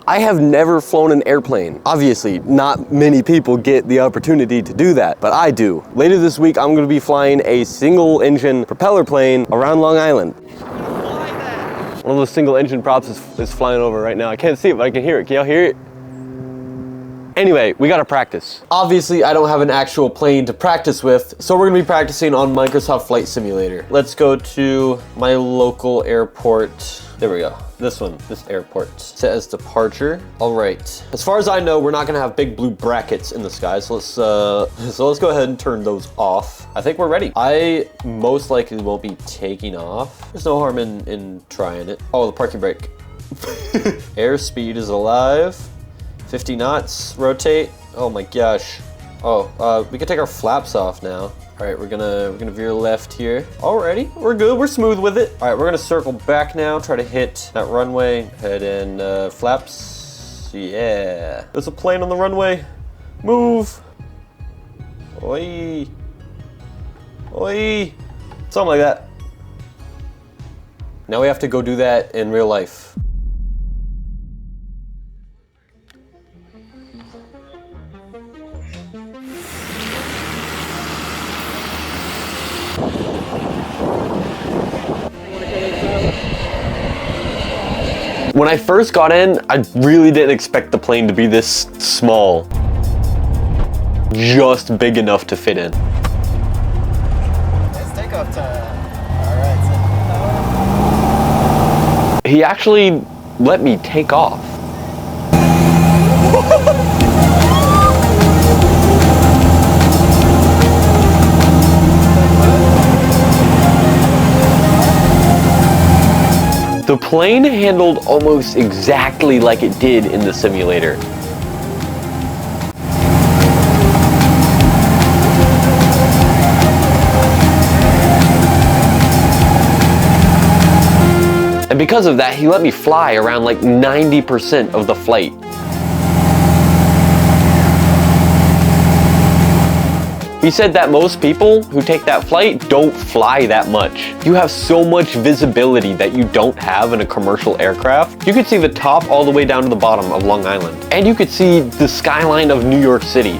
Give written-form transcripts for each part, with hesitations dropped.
I have never flown an airplane. Obviously, not many people get the opportunity to do that, but I do. Later this week, I'm gonna be flying a single engine propeller plane around Long Island. One of those single engine props is flying over right now. I can't see it, but I can hear it. Can y'all hear it? Anyway, we gotta practice. Obviously, I don't have an actual plane to practice with, so we're gonna be practicing on Microsoft Flight Simulator. Let's go to my local airport. There we go. This one, this airport. Set as departure. All right. As far as I know, we're not gonna have big blue brackets in the sky, so let's go ahead and turn those off. I think we're ready. I most likely won't be taking off. There's no harm in trying it. Oh, the parking brake. Airspeed is alive. 50 knots, rotate. Oh my gosh. Oh, we can take our flaps off now. All right, we're gonna veer left here. Alrighty, we're good, we're smooth with it. All right, we're gonna circle back now, try to hit that runway. Head and flaps, yeah. There's a plane on the runway, move. Oi, oi, something like that. Now we have to go do that in real life. When I first got in, I really didn't expect the plane to be this small. Just big enough to fit in. It's takeoff time. All right. He actually let me take off. The plane handled almost exactly like it did in the simulator. And because of that, he let me fly around like 90% of the flight. He said that most people who take that flight don't fly that much. You have so much visibility that you don't have in a commercial aircraft. You could see the top all the way down to the bottom of Long Island. And you could see the skyline of New York City.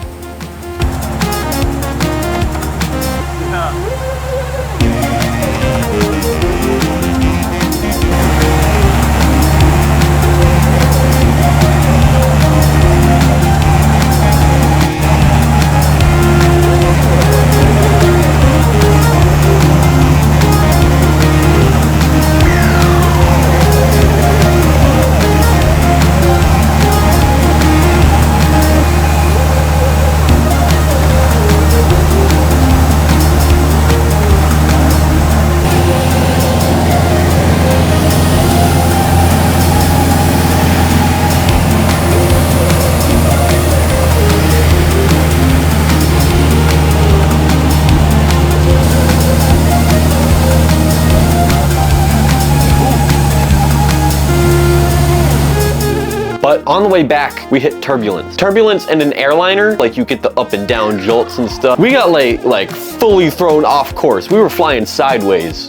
But on the way back, we hit turbulence. Turbulence in an airliner, like you get the up and down jolts and stuff. We got like fully thrown off course. We were flying sideways.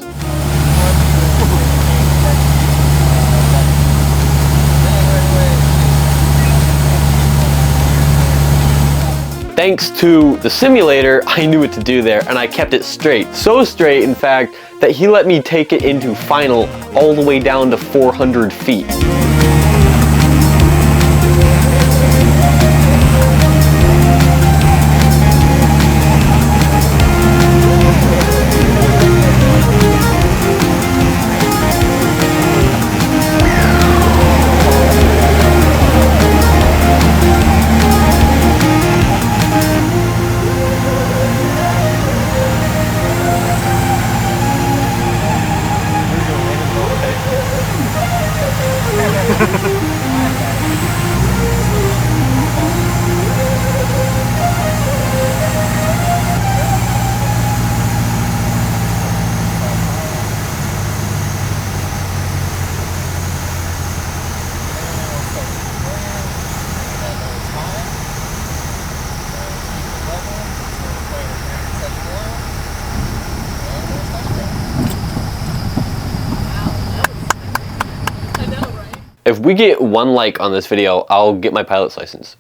Thanks to the simulator, I knew what to do there and I kept it straight. So straight, in fact, that he let me take it into final all the way down to 400 feet. If we get 1 like on this video, I'll get my pilot's license.